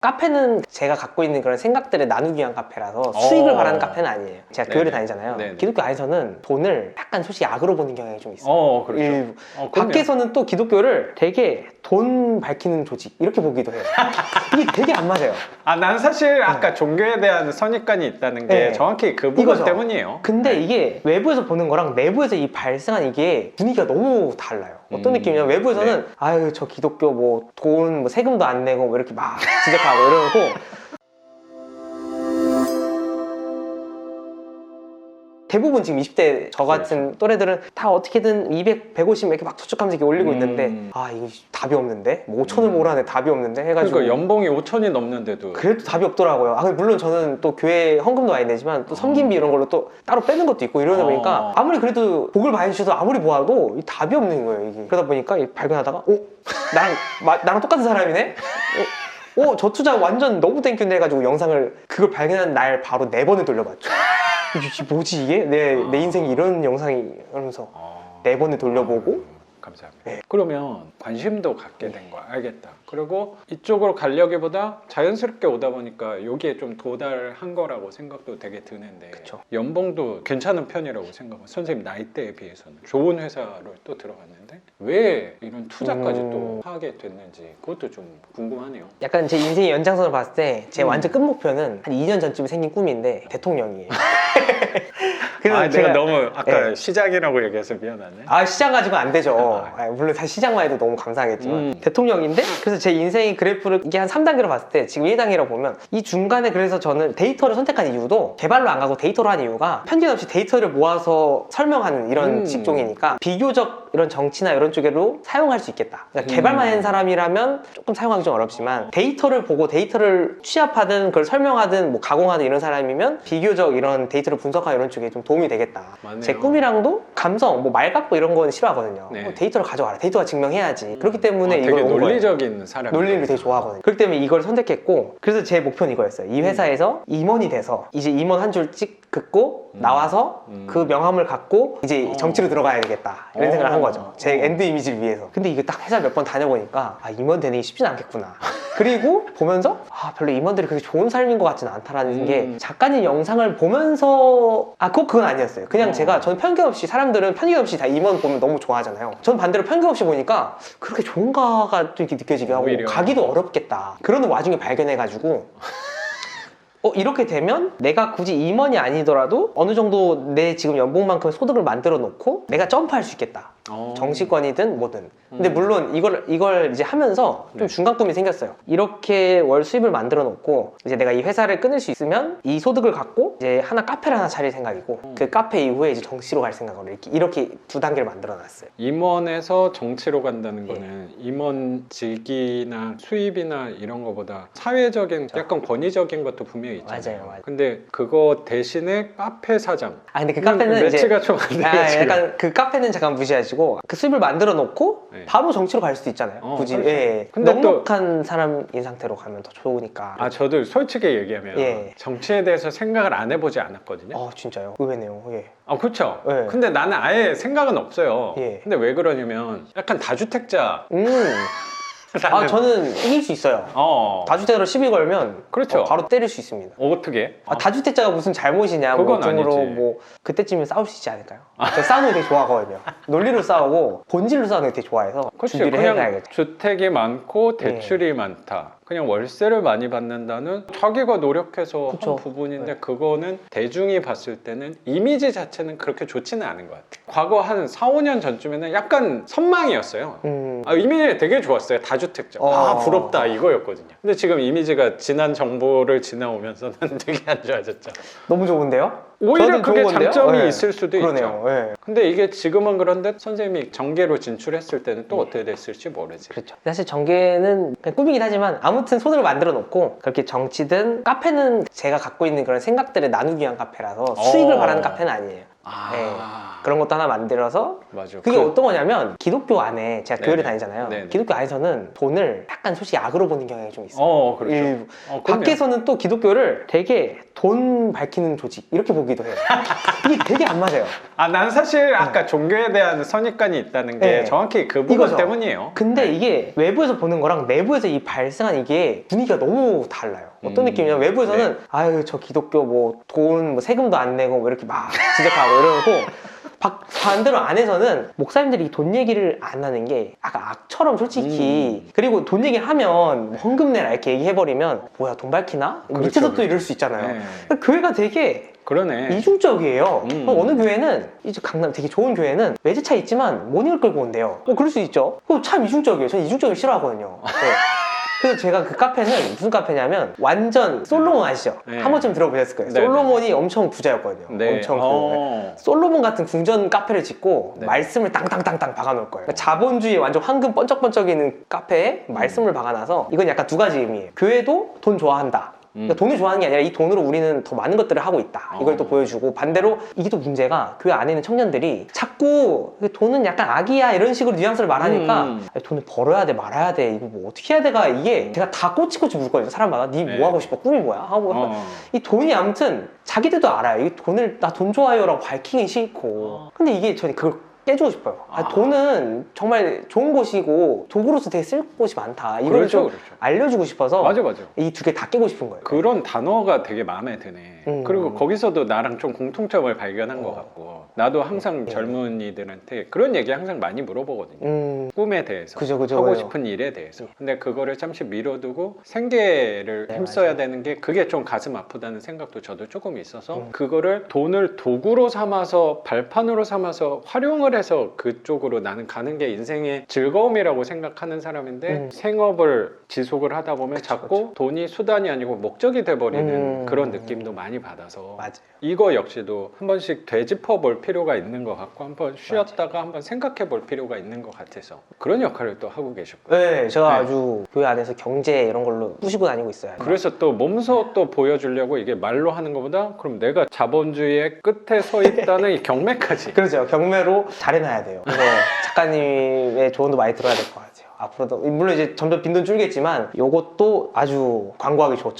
카페는 제가 갖고 있는 그런 생각들을 나누기 위한 카페라서 수익을 바라는 카페는 아니에요. 제가 교회를 다니잖아요. 네네. 기독교 안에서는 돈을 약간 솔직히 악으로 보는 경향이 좀 있어요. 그렇죠. 일부. 밖에서는 또 기독교를 되게 돈 밝히는 조직 이렇게 보기도 해요. 이게 되게 안 맞아요. 난 사실 아까 종교에 대한 선입관이 있다는 게 정확히 그 부분 이거죠. 때문이에요. 근데 이게 외부에서 보는 거랑 내부에서 이 발생한 이게 분위기가 너무 달라요. 어떤 느낌이냐면 외부에서는 아유 저 기독교 뭐 돈 뭐 세금도 안 내고 뭐 이렇게 막 지적하고 이러고 대부분 지금 20대 저 같은 또래들은 다 어떻게든 200, 150 이렇게 막 투척하면서 이렇게 올리고 있는데 이거 답이 없는데? 뭐 5천을 모으라는데 답이 없는데? 해가지고 그러니까 연봉이 5천이 넘는데도 그래도 답이 없더라고요. 물론 저는 또 교회 헌금도 많이 내지만 또 섬김비 이런 걸로 또 따로 빼는 것도 있고 이러다 보니까 아무리 그래도 복을 많이 주셔도 아무리 보아도 이 답이 없는 거예요 이게. 그러다 보니까 발견하다가 나랑 똑같은 사람이네? 저 투자 완전 너무 땡큐네 해가지고 영상을 그걸 발견한 날 바로 4번을 돌려봤죠. 이게 뭐지 이게? 내 인생이 이런 영상이 이러면서 4번을 돌려보고 감사합니다. 그러면 관심도 갖게 된 거야. 알겠다. 그리고 이쪽으로 가려기보다 자연스럽게 오다 보니까 여기에 좀 도달한 거라고 생각도 되게 드는데 그쵸. 연봉도 괜찮은 편이라고 생각하고 선생님 나이대에 비해서는 좋은 회사를 또 들어갔는데 왜 이런 투자까지 또 하게 됐는지 그것도 좀 궁금하네요. 약간 제 인생의 연장선을 봤을 때 제 완전 끝 목표는 한 2년 전쯤에 생긴 꿈인데 대통령이에요. 그래서 제가 너무 아까 시장이라고 얘기해서 미안하네. 시장 가지고는 안 되죠. 물론 사실 시장만 해도 너무 감사하겠지만 대통령인데 그래서 제 인생의 그래프를 이게 한 3단계로 봤을 때 지금 1단계라고 보면 이 중간에 그래서 저는 데이터를 선택한 이유도 개발로 안 가고 데이터로 한 이유가 편견 없이 데이터를 모아서 설명하는 이런 직종이니까 비교적 이런 정치나 이런 쪽으로 사용할 수 있겠다. 그러니까 개발만 하는 사람이라면 조금 사용하기 좀 어렵지만 데이터를 보고 데이터를 취합하든 그걸 설명하든 뭐 가공하든 이런 사람이면 비교적 이런 데이터를 분석하는 이런 쪽에 좀 도움이 되겠다. 맞네요. 제 꿈이랑도 감성, 뭐 말 같고 이런 건 싫어하거든요. 데이터를 가져와라. 데이터가 증명해야지. 그렇기 때문에 이걸 되게 온 논리적인 사람. 논리를 되게 좋아하거든요. 그렇기 때문에 이걸 선택했고 그래서 제 목표는 이거였어요. 이 회사에서 임원이 돼서 이제 임원 한 줄 찍 긋고 나와서 그 명함을 갖고 이제 정치로 들어가야 되겠다 이런 생각을 한 거죠. 제 엔드 이미지를 위해서. 근데 이거 딱 회사 몇 번 다녀보니까 임원 되는 게 쉽진 않겠구나. 그리고 보면서 별로 임원들이 그렇게 좋은 삶인 것 같지는 않다라는 게 작가님 영상을 보면서 그건 아니었어요. 그냥 저는 편견 없이 사람들은 편견 없이 다 임원 보면 너무 좋아하잖아요. 전 반대로 편견 없이 보니까 그렇게 좋은가가 좀 이렇게 느껴지기도 하고 오히려. 가기도 어렵겠다. 그러는 와중에 발견해가지고 이렇게 되면 내가 굳이 임원이 아니더라도 어느 정도 내 지금 연봉만큼 소득을 만들어 놓고 내가 점프할 수 있겠다. 정치권이든 뭐든. 근데 물론 이걸 이제 하면서 좀 중간 꿈이 생겼어요. 이렇게 월 수입을 만들어 놓고 이제 내가 이 회사를 끊을 수 있으면 이 소득을 갖고 이제 하나를 하나 차릴 생각이고 그 카페 이후에 이제 정치로 갈 생각으로 이렇게 2단계를 만들어 놨어요. 임원에서 정치로 간다는 거는 임원직이나 수입이나 이런 거보다 사회적인 약간 권위적인 것도 분명히 있잖아요. 맞아요. 근데 그거 대신에 카페 사장. 근데 그 카페는 매치가 좀 안 돼요. 약간 그 카페는 잠깐 무시하시고 그 수입을 만들어 놓고 바로 정치로 갈 수도 있잖아요. 굳이. 그렇죠. 근데 넉넉한 사람인 상태로 가면 더 좋으니까. 저도 솔직히 얘기하면 정치에 대해서 생각을 안 해보지 않았거든요. 진짜요? 의외네요. 그렇죠. 근데 나는 아예 생각은 없어요. 근데 왜 그러냐면 약간 다주택자. 저는 이길 수 있어요. 다주택으로 시비 걸면 그렇죠. 바로 때릴 수 있습니다. 어떻게? 다주택자가 무슨 잘못이냐 그건 쪽으로 아니지. 그때쯤에 싸울 수 있지 않을까요? 저 싸우는 거 되게 좋아하거든요. 논리로 싸우고 본질로 싸우는 거 되게 좋아해서 준비를 그냥 해가야겠죠. 주택이 많고 대출이 많다. 그냥 월세를 많이 받는다는 자기가 노력해서 한 부분인데 그거는 대중이 봤을 때는 이미지 자체는 그렇게 좋지는 않은 것 같아요. 과거 한 4, 5년 전쯤에는 약간 선망이었어요. 이미지가 되게 좋았어요. 다주택자. 부럽다 이거였거든요. 근데 지금 이미지가 지난 정보를 지나오면서는 되게 안 좋아졌죠. 너무 좋은데요? 오히려 그게 장점이 있을 수도 그러네요. 있죠. 근데 이게 지금은 그런데 선생님이 정계로 진출했을 때는 또 어떻게 됐을지 모르지. 그렇죠. 사실 정계는 그냥 꿈이긴 하지만 아무튼 소득을 만들어 놓고 그렇게 정치든 카페는 제가 갖고 있는 그런 생각들을 나누기 위한 카페라서 수익을 바라는 카페는 아니에요. 그런 것도 하나 만들어서 맞아. 그게 어떤 거냐면 기독교 안에 제가 교회를 다니잖아요. 네네. 기독교 안에서는 돈을 약간 솔직히 악으로 보는 경향이 좀 있어요. 그렇죠. 밖에서는 또 기독교를 되게 돈 밝히는 조직 이렇게 보기도 해요. 이게 되게 안 맞아요. 난 사실 아까 종교에 대한 선입관이 있다는 게 네. 정확히 그 부분 이거죠. 때문이에요. 근데 이게 외부에서 보는 거랑 내부에서 이 발생한 이게 분위기가 너무 달라요. 어떤 느낌이냐면 외부에서는 아유 저 기독교 뭐 돈 뭐 세금도 안 내고 뭐 이렇게 막 지적하고 이러고 반대로 안에서는 목사님들이 이 돈 얘기를 안 하는 게 약간 악처럼 솔직히 그리고 돈 얘기하면 뭐 헌금 내라 이렇게 얘기해버리면 뭐야 돈 밝히나? 그렇죠, 밑에서 또 그렇죠. 이럴 수 있잖아요. 네. 교회가 되게 그러네. 이중적이에요. 어느 교회는 이제 강남 되게 좋은 교회는 외제차 있지만 모닝을 끌고 온대요. 그럴 수 있죠. 참 이중적이에요. 저는 이중적을 싫어하거든요. 네. 그래서 제가 그 카페는 무슨 카페냐면 완전 솔로몬 아시죠? 네. 한 번쯤 들어보셨을 거예요. 네, 솔로몬이 엄청 부자였거든요. 네. 엄청 솔로몬 같은 궁전 카페를 짓고 네. 말씀을 땅땅땅땅 박아놓을 거예요. 그러니까 자본주의 완전 황금 번쩍번쩍이는 카페에 말씀을 박아놔서 이건 약간 두 가지 의미예요. 교회도 돈 좋아한다. 그러니까 돈을 좋아하는 게 아니라 이 돈으로 우리는 더 많은 것들을 하고 있다. 이걸 또 보여주고 반대로 이게 또 문제가 교회 안에 있는 청년들이 자꾸 돈은 약간 악이야 이런 식으로 뉘앙스를 말하니까 아니, 돈을 벌어야 돼 말아야 돼 이거 뭐 어떻게 해야 돼가 이게 제가 다 꼬치꼬치 물거든요. 사람마다 니 뭐 하고 싶어? 꿈이 뭐야? 하고 이 돈이 아무튼 자기들도 알아요. 이 돈을 나 돈 좋아요라고 밝히기 싫고 근데 이게 저는 그걸 깨주고 싶어요. 돈은 정말 좋은 곳이고 도구로서 되게 쓸 곳이 많다. 이걸 그렇죠, 좀 그렇죠. 알려주고 싶어서 맞아. 이 두 개 다 깨고 싶은 거예요. 그런 단어가 되게 마음에 드네. 그리고 거기서도 나랑 좀 공통점을 발견한 것 같고 나도 항상 젊은이들한테 그런 얘기 항상 많이 물어보거든요. 꿈에 대해서 그죠, 하고 맞아요. 싶은 일에 대해서 근데 그거를 잠시 미뤄두고 생계를 힘써야 되는 게 그게 좀 가슴 아프다는 생각도 저도 조금 있어서 그거를 돈을 도구로 삼아서 발판으로 삼아서 활용을 해서 그쪽으로 나는 가는 게 인생의 즐거움이라고 생각하는 사람인데 생업을 지속을 하다 보면 자꾸 돈이 수단이 아니고 목적이 돼버리는 그런 느낌도 많이 받아서 맞아요. 이거 역시도 한 번씩 되짚어 볼 필요가 있는 것 같고 한번 쉬었다가 한번 생각해 볼 필요가 있는 것 같아서 그런 역할을 또 하고 계셨고요. 네, 제가 네. 아주 교회 안에서 경제 이런 걸로 뿌시고 다니고 있어요. 그래서 또 몸소 또 보여주려고 이게 말로 하는 것보다 그럼 내가 자본주의의 끝에 서 있다는 이 경매까지 그렇죠. 경매로 잘해놔야 돼요. 그래서 작가님의 조언도 많이 들어야 될 것 같아요. 앞으로도 물론 이제 점점 빈도는 줄겠지만 이것도 아주 광고하기 좋죠.